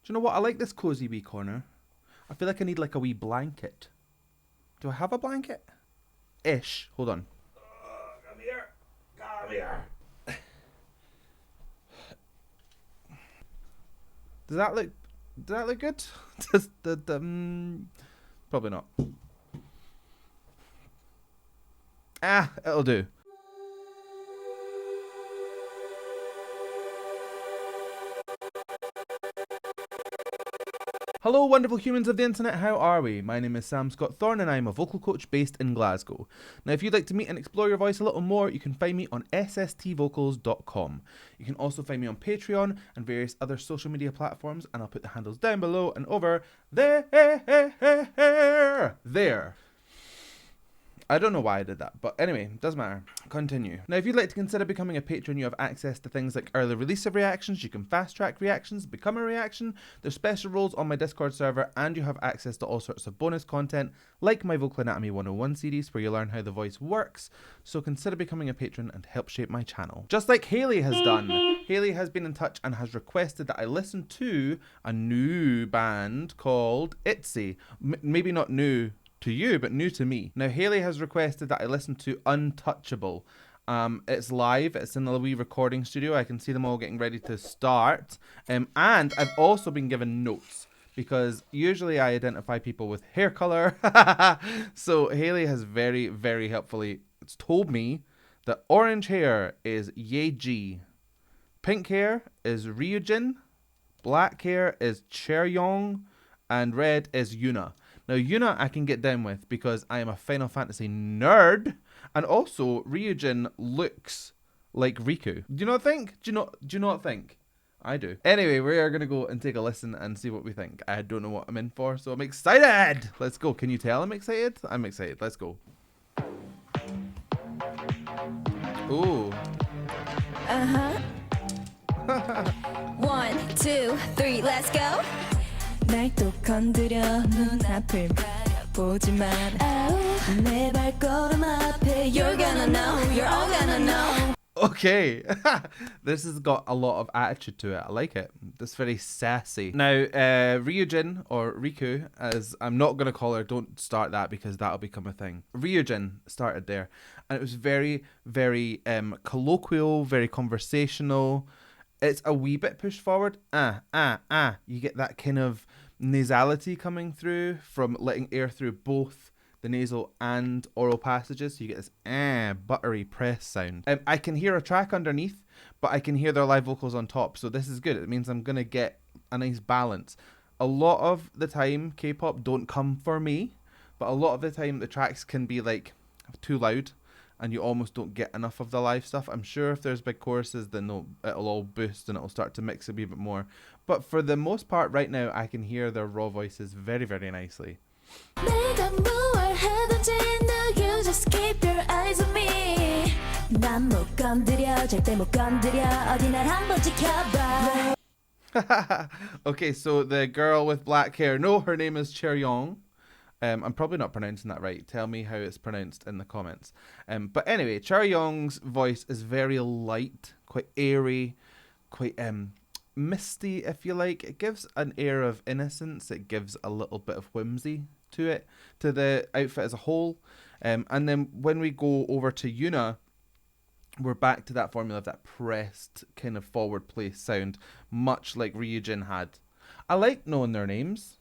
Do you know what? I like this cozy wee corner. I feel like I need like a wee blanket. Do I have a blanket? Ish. Hold on. Come here. Come here. Does that look good? Probably not. It'll do. Hello wonderful humans of the internet, how are we? My name is Sam Scott-Thorne and I am a vocal coach based in Glasgow. Now if you'd like to meet and explore your voice a little more, you can find me on sstvocals.com. You can also find me on Patreon and various other social media platforms, and I'll put the handles down below and over there. I don't know why I did that, but anyway, doesn't matter. Continue. Now, if you'd like to consider becoming a patron, you have access to things like early release of reactions, you can fast track reactions, become a reaction, there's special roles on my Discord server, and you have access to all sorts of bonus content, like my Vocal Anatomy 101 series, where you learn how the voice works. So consider becoming a patron and help shape my channel. Just like Haley has done. Haley has been in touch and has requested that I listen to a new band called ITZY. Maybe not new to you, but new to me. Now, Haley has requested that I listen to Untouchable. It's live, it's in the wee recording studio. I can see them all getting ready to start. And I've also been given notes, because usually I identify people with hair color. So Haley has very, very helpfully told me that orange hair is Yeji, pink hair is Ryujin, black hair is Cheryong, and red is Yuna. Now, Yuna I can get down with because I am a Final Fantasy nerd, and also Ryujin looks like Riku. Do you not think? Do you not think? I do. Anyway, we are going to go and take a listen and see what we think. I don't know what I'm in for, so I'm excited. Let's go. Can you tell I'm excited? I'm excited. Let's go. Ooh. Uh-huh. 1, 2, 3, let's go. 날 또 건드려 눈앞을 바라보지만 내 발걸음 앞에 You're gonna know, you're all gonna know. Okay, this has got a lot of attitude to it. I like it. It's very sassy. Now, Ryujin, or Riku, as I'm not going to call her, don't start that because that'll become a thing. Ryujin started there, and it was very, very colloquial, very conversational. It's a wee bit pushed forward. You get that kind of nasality coming through from letting air through both the nasal and oral passages. So you get this buttery press sound. I can hear a track underneath, but I can hear their live vocals on top. So this is good. It means I'm going to get a nice balance. A lot of the time, K-pop don't come for me, but a lot of the time the tracks can be like too loud, and you almost don't get enough of the live stuff. I'm sure if there's big choruses, then it'll all boost and it'll start to mix a wee bit more. But for the most part right now, I can hear their raw voices very, very nicely. 내가 뭘 하든지 you just keep your eyes on me. 난 못 건드려, 절대 못 건드려. 어디 날 한번 지켜봐. Okay, so the girl with black hair, no, her name is Cheryong. I'm probably not pronouncing that right. Tell me how it's pronounced in the comments. But anyway, Cheryong's voice is very light, quite airy, quite misty, if you like. It gives an air of innocence. It gives a little bit of whimsy to it, to the outfit as a whole. And then when we go over to Yuna, we're back to that formula of that pressed kind of forward place sound, much like Ryujin had. I like knowing their names.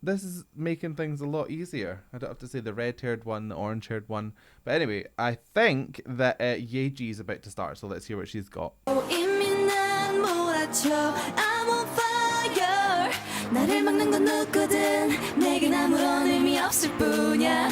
This is making things a lot easier. I don't have to say the red-haired one, the orange-haired one. But anyway, I think that Yeji is about to start, so let's hear what she's got. 이미 난 몰아쳐, I'm on fire. 나를 막는 건 누구든 내겐 아무런 의미 없을 뿐이야.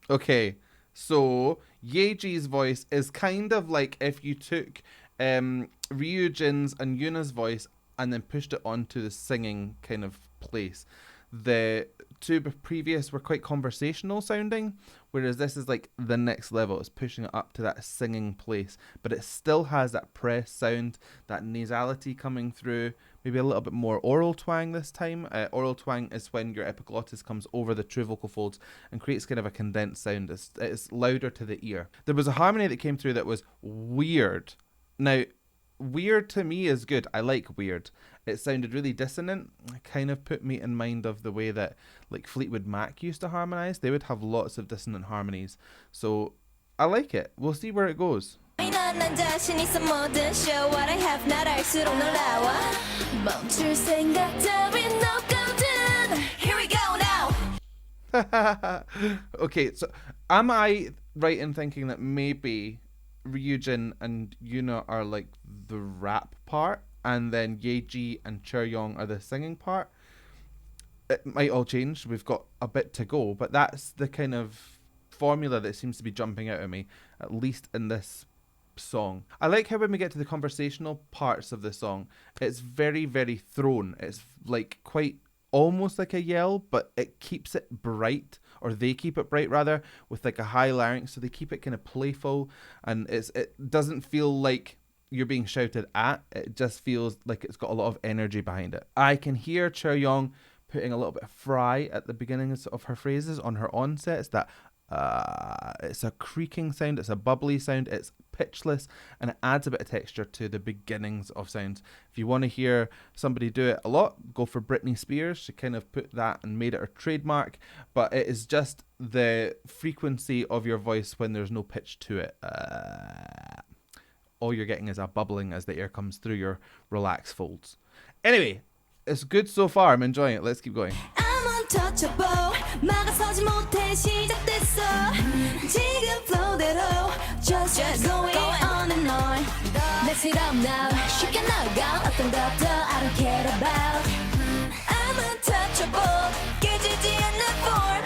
Okay, so Yeji's voice is kind of like if you took Ryujin's and Yuna's voice and then pushed it onto the singing kind of place. The two previous were quite conversational sounding, whereas this is like the next level. It's pushing it up to that singing place, but it still has that press sound, that nasality coming through, maybe a little bit more oral twang this time. Oral twang is when your epiglottis comes over the true vocal folds and creates kind of a condensed sound. It's louder to the ear. There was a harmony that came through that was weird. Now, weird to me is good. I like weird. it sounded really dissonant. It kind of put me in mind of the way that like Fleetwood Mac used to harmonize. They would have lots of dissonant harmonies. So I like it. We'll see where it goes. 난 자신 있어 뭐든 show what I have 날 알수록 놀라워 멈출 생각 따윈 없거든 Here we go now. Okay, so am I right in thinking that maybe Ryujin and Yuna are like the rap part, and then Yeji and Chaeryeong are the singing part? It might all change. We've got a bit to go, but that's the kind of formula that seems to be jumping out at me, at least in this song. I like how when we get to the conversational parts of the song, it's very, very thrown. It's like quite almost like a yell, but it keeps it bright, or they keep it bright rather, with like a high larynx, so they keep it kind of playful, and it doesn't feel like you're being shouted at. It just feels like it's got a lot of energy behind it. I can hear Chaeryeong putting a little bit of fry at the beginnings of her phrases on her onsets. That it's a creaking sound, it's a bubbly sound, it's pitchless, and it adds a bit of texture to the beginnings of sounds. If you want to hear somebody do it a lot, go for Britney Spears. She kind of put that and made it her trademark, but it is just the frequency of your voice when there's no pitch to it. All you're getting is a bubbling as the air comes through your relaxed folds. Anyway, it's good so far. I'm enjoying it. Let's keep going. I'm untouchable 막아서지 못해 시작됐어 지금 flow대로 just going on and on Let's it up now 쉽게 나가 어떤 것도 I don't care about I'm untouchable 깨지지 않는 form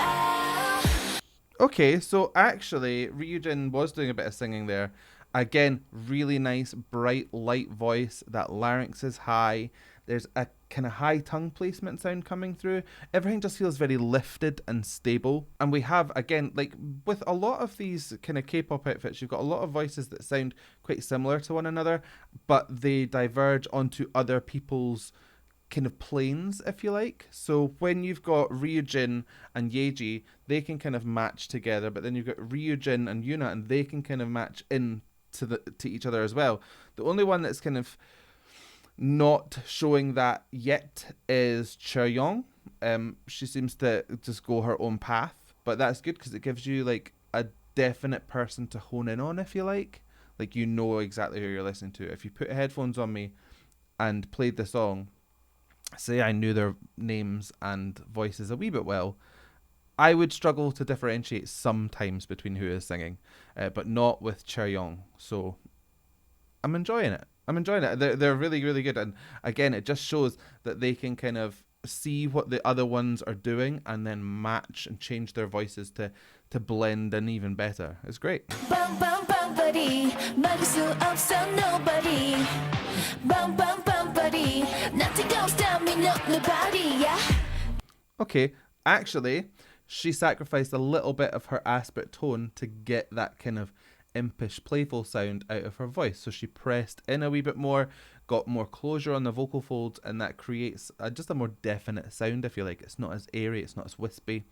Okay, so actually Ryujin was doing a bit of singing there. Again, really nice, bright, light voice. That larynx is high. There's a kind of high tongue placement sound coming through. Everything just feels very lifted and stable. And we have, again, like with a lot of these kind of K-pop outfits, you've got a lot of voices that sound quite similar to one another, but they diverge onto other people's kind of planes, if you like. So when you've got Ryujin and Yeji, they can kind of match together, but then you've got Ryujin and Yuna, and they can kind of match in to each other as well. The only one that's kind of not showing that yet is Chaeryeong. She seems to just go her own path, but that's good because it gives you like a definite person to hone in on, if you like you know exactly who you're listening to. If you put headphones on me and played the song, say I knew their names and voices a wee bit well, I would struggle to differentiate sometimes between who is singing, but not with Chaeryeong. So I'm enjoying it. They're really, really good. And again, it just shows that they can kind of see what the other ones are doing and then match and change their voices to blend in even better. It's great. Bum bum bum buddy 막을 수 없어 nobody Bum bum bum buddy Nothing gonna stop me nobody yeah Okay, actually, she sacrificed a little bit of her aspect tone to get that kind of impish, playful sound out of her voice. So she pressed in a wee bit more, got more closure on the vocal folds, and that creates just a more definite sound, if you like. It's not as airy, it's not as wispy,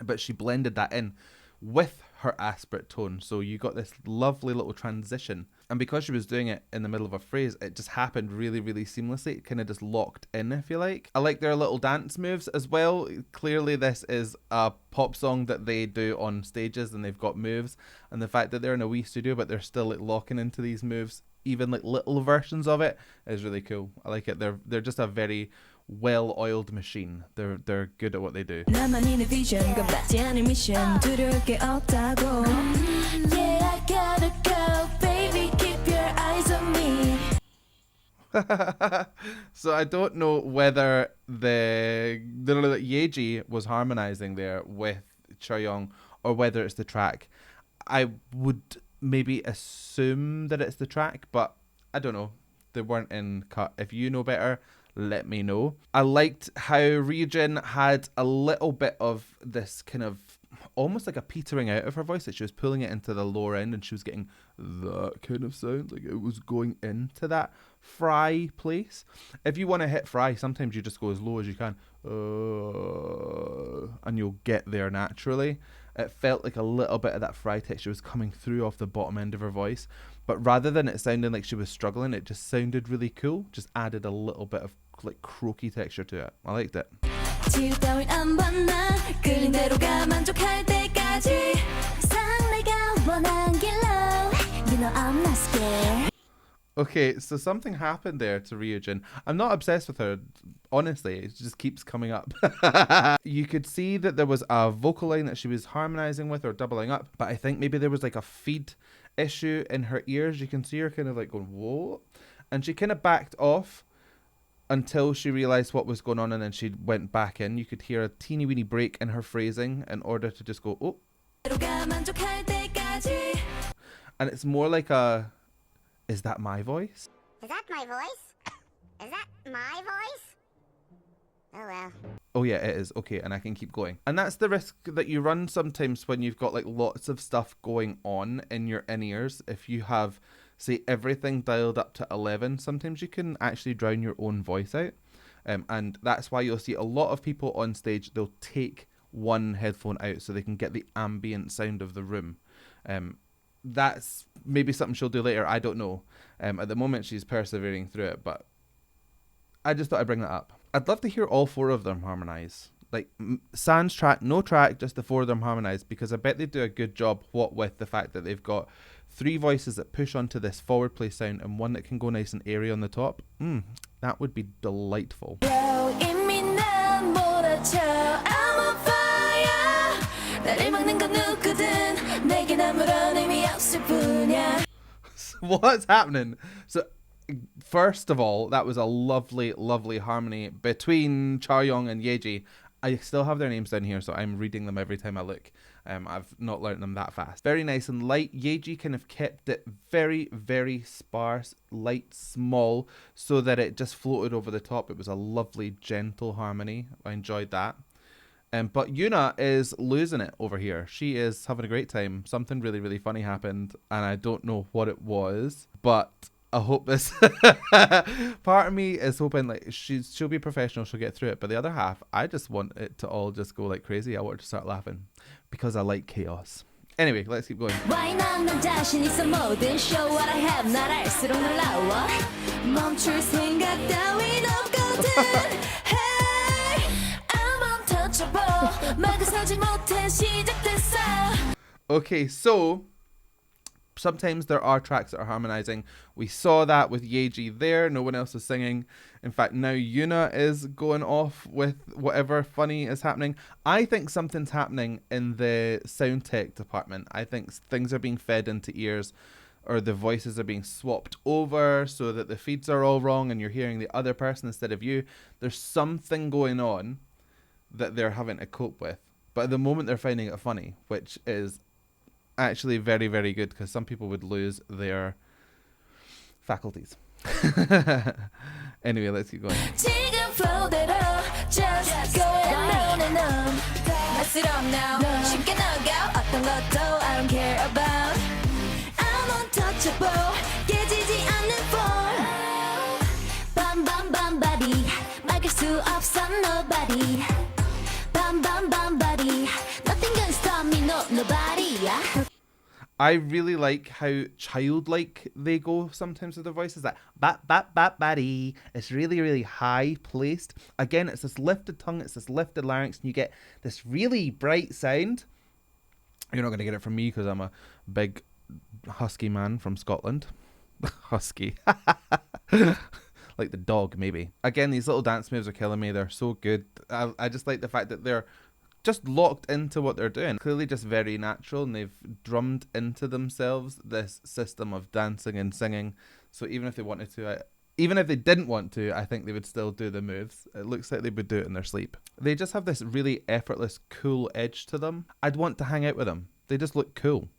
but she blended that in with her aspect tone. So you got this lovely little transition. And because she was doing it in the middle of a phrase, it just happened really, really seamlessly. It kind of just locked in, if you like. I like their little dance moves as well. Clearly, this is a pop song that they do on stages, and they've got moves. And the fact that they're in a wee studio, but they're still like locking into these moves, even like little versions of it, is really cool. I like it. They're just a very well-oiled machine. They're good at what they do. 나만의 vision 겁나지 않은 mission 두려울 게 없다고 Yeah I gotta go baby keep your eyes on me So I don't know whether the Yeji was harmonizing there with Chaeryeong or whether it's the track. I would maybe assume that it's the track, but I don't know. They weren't in cut. If you know better, let me know. I liked how Ryujin had a little bit of this kind of almost like a petering out of her voice, that she was pulling it into the lower end and she was getting that kind of sound, like it was going into that fry place. If you want to hit fry, sometimes you just go as low as you can, and you'll get there naturally. It felt like a little bit of that fry texture was coming through off the bottom end of her voice, But rather than it sounding like she was struggling, it just sounded really cool. Just added a little bit of like croaky texture to it. I liked it. 치유 따윈 안 받나 끌린 대로 가 만족할 때까지 항상 내가 원한 길로 You know I'm not scared. Okay, so something happened there to Ryujin. I'm not obsessed with her, honestly. It just keeps coming up. You could see that there was a vocal line that she was harmonizing with or doubling up, but I think maybe there was like a feed issue in her ears. You can see her kind of like going, whoa. And she kind of backed off until she realized what was going on, and then she went back in. You could hear a teeny weeny break in her phrasing in order to just go, oh. And it's more like a, is that my voice? Is that my voice? Is that my voice? Oh well. Oh yeah, it is. Okay, and I can keep going. And that's the risk that you run sometimes when you've got like lots of stuff going on in your in-ears. If you have, say, everything dialed up to 11, sometimes you can actually drown your own voice out. And that's why you'll see a lot of people on stage, they'll take one headphone out so they can get the ambient sound of the room. That's maybe something she'll do later. I don't know. At the moment, she's persevering through it, but I just thought I'd bring that up. I'd love to hear all four of them harmonize. Like sans track, no track, just the four of them harmonize, because I bet they do a good job, what with the fact that they've got three voices that push onto this forward play sound and one that can go nice and airy on the top. That would be delightful. What's happening? So first of all, that was a lovely, lovely harmony between Charyong and Yeji. I still have their names down here, so I'm reading them every time I look. I've not learnt them that fast. Very nice and light. Yeji kind of kept it very, very sparse, light, small, so that it just floated over the top. It was a lovely, gentle harmony. I enjoyed that. But Yuna is losing it over here. She is having a great time. Something really, really funny happened, and I don't know what it was, but I hope this part of me is hoping like she'll be professional, she'll get through it, but the other half, I just want it to all just go like crazy. I want her to start laughing because I like chaos. Anyway, let's keep going. Okay, so sometimes there are tracks that are harmonizing. We saw that with Yeji there. No one else is singing. In fact, now Yuna is going off with whatever funny is happening. I think something's happening in the sound tech department. I think things are being fed into ears, or the voices are being swapped over so that the feeds are all wrong and you're hearing the other person instead of you. There's something going on that they're having to cope with. But at the moment they're finding it funny, which is actually very, very good, because some people would lose their faculties. Anyway, let's keep going. I really like how childlike they go sometimes with their voices. That bat, it's really, really high placed. Again, it's this lifted tongue, it's this lifted larynx, and you get this really bright sound. You're not going to get it from me because I'm a big husky man from Scotland. Husky. Like the dog, maybe. Again, these little dance moves are killing me. They're so good. I just like the fact that they're just locked into what they're doing. Clearly just very natural, and they've drummed into themselves this system of dancing and singing. So even if they wanted to, even if they didn't want to, I think they would still do the moves. It looks like they would do it in their sleep. They just have this really effortless, cool edge to them. I'd want to hang out with them. They just look cool.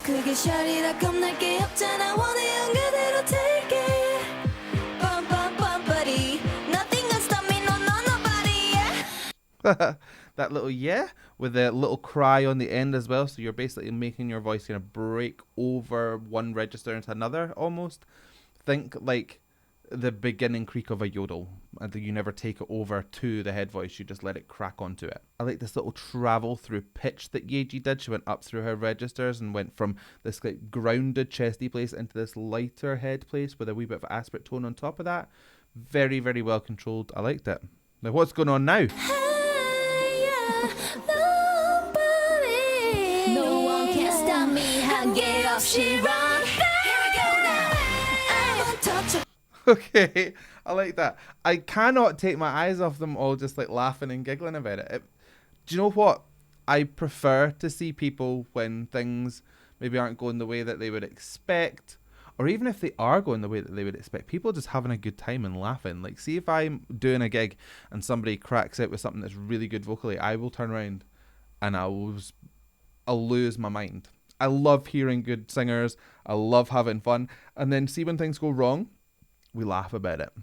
That little yeah with a little cry on the end as well, so you're basically making your voice kind of break over one register into another almost. Think like the beginning creak of a yodel, and you never take it over to the head voice, you just let it crack onto it. I like this little travel through pitch that Yeji did. She went up through her registers and went from this like grounded chesty place into this lighter head place with a wee bit of aspirate tone on top of that. Very, very well controlled. I liked it. Now what's going on now? No one can stop me. 한계 없이 run. Here we go now. I'm untouchable. Okay, I like that. I cannot take my eyes off them all just like laughing and giggling about it. Do you know what? I prefer to see people when things maybe aren't going the way that they would expect, or even if they are going the way that they would expect, people just having a good time and laughing. Like, see if I'm doing a gig and somebody cracks out with something that's really good vocally, I will turn around and I'll lose my mind. I love hearing good singers. I love having fun. And then see when things go wrong, we laugh about it.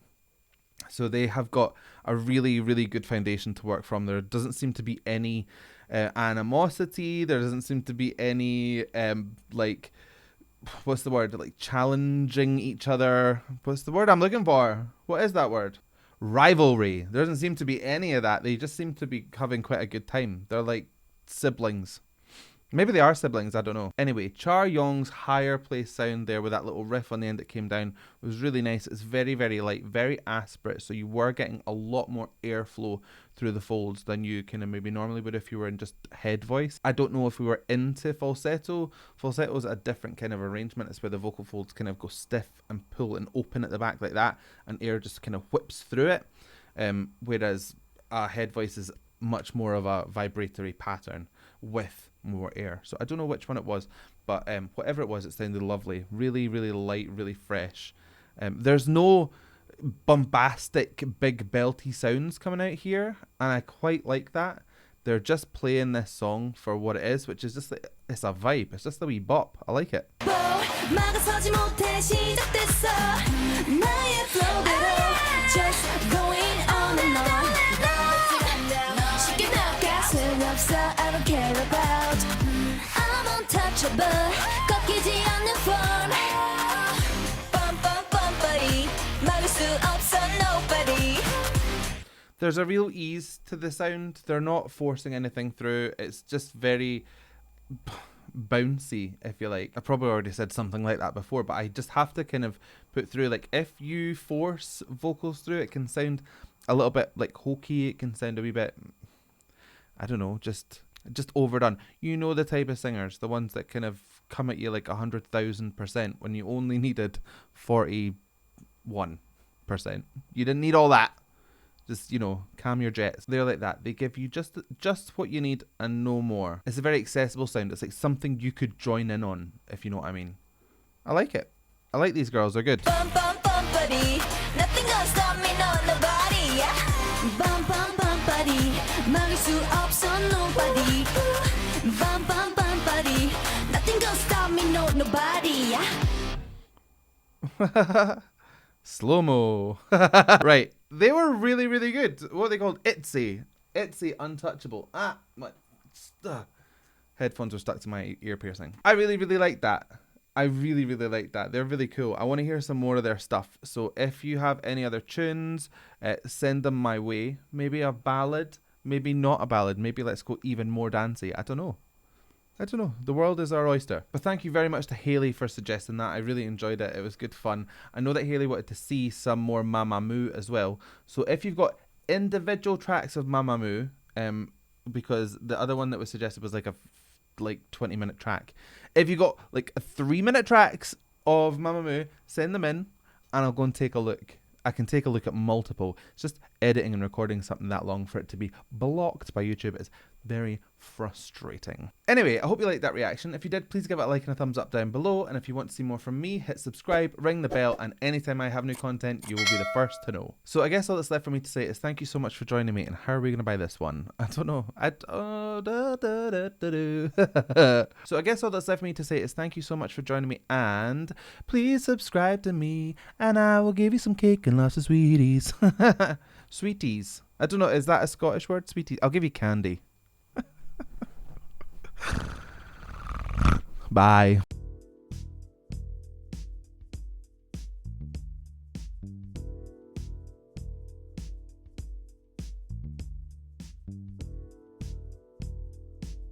So they have got a really, really good foundation to work from. There doesn't seem to be any animosity. There doesn't seem to be any like, what's the word? Like challenging each other. What's the word I'm looking for? What is that word? Rivalry. There doesn't seem to be any of that. They just seem to be having quite a good time. They're like siblings. Maybe they are siblings, I don't know. Anyway, Char Yong's higher place sound there with that little riff on the end that came down was really nice. It's very, very light, very aspirate, so you were getting a lot more airflow through the folds than you kind of maybe normally would if you were in just head voice. I don't know if we were into falsetto. Falsetto is a different kind of arrangement. It's where the vocal folds kind of go stiff and pull and open at the back like that, and air just kind of whips through it. Whereas a head voice is much more of a vibratory pattern with more air. So I don't know which one it was, but whatever it was, it sounded lovely. Really, really light, really fresh. There's no bombastic, big belty sounds coming out here, and I quite like that. They're just playing this song for what it is, which is just like, it's a vibe. It's just a wee bop. I like it. 막아서지 못해 시작됐어 나의 flow대로 just going on and on 쉽게 나갈 순 없어 I don't care about I'm untouchable 꺾이지 않는 form 뻔뻔뻔뻔히 막을 수 없어 nobody. There's a real ease to the sound. They're not forcing anything through. It's just very bouncy, if you like. I probably already said something like that before, but I just have to kind of put through, like, if you force vocals through, it can sound a little bit like hokey. It can sound a wee bit, I don't know, just overdone. You know the type of singers, the ones that kind of come at you like 100,000% when you only needed 41%. You didn't need all that. Just, you know, calm your jets. They're like that. They give you just what you need and no more. It's a very accessible sound. It's like something you could join in on, if you know what I mean. I like it. I like these girls. They're good. Bum bum bum buddy, nothing gonna stop me, no nobody. Bum bum bum buddy, 막을 수 없어 nobody. Bum bum bum buddy, nothing gonna stop me, no nobody. Slow-mo. Right. They were really, really good. What are they called? ITZY. ITZY Untouchable. Headphones are stuck to my ear piercing. I really, really like that. I really, really like that. They're really cool. I want to hear some more of their stuff. So if you have any other tunes, send them my way. Maybe a ballad. Maybe not a ballad. Maybe let's go even more dancey. I don't know. The world is our oyster. But thank you very much to Haley for suggesting that. I really enjoyed it. It was good fun. I know that Haley wanted to see some more Mamamoo as well. So if you've got individual tracks of Mamamoo, because the other one that was suggested was like a 20-minute track. If you got like 3-minute tracks of Mamamoo, send them in and I'll go and take a look. I can take a look at multiple. It's just editing and recording something that long for it to be blocked by YouTube. It's very frustrating. Anyway, I hope you liked that reaction. If you did, please give it a like and a thumbs up down below. And if you want to see more from me, hit subscribe, ring the bell, and anytime I have new content, you will be the first to know. So I guess all that's left for me to say is thank you so much for joining me. And how are we going to buy this one? I don't know. So I guess all that's left for me to say is thank you so much for joining me. And please subscribe to me and I will give you some cake and lots of sweeties. Sweeties. I don't know. Is that a Scottish word? Sweeties. I'll give you candy. Bye.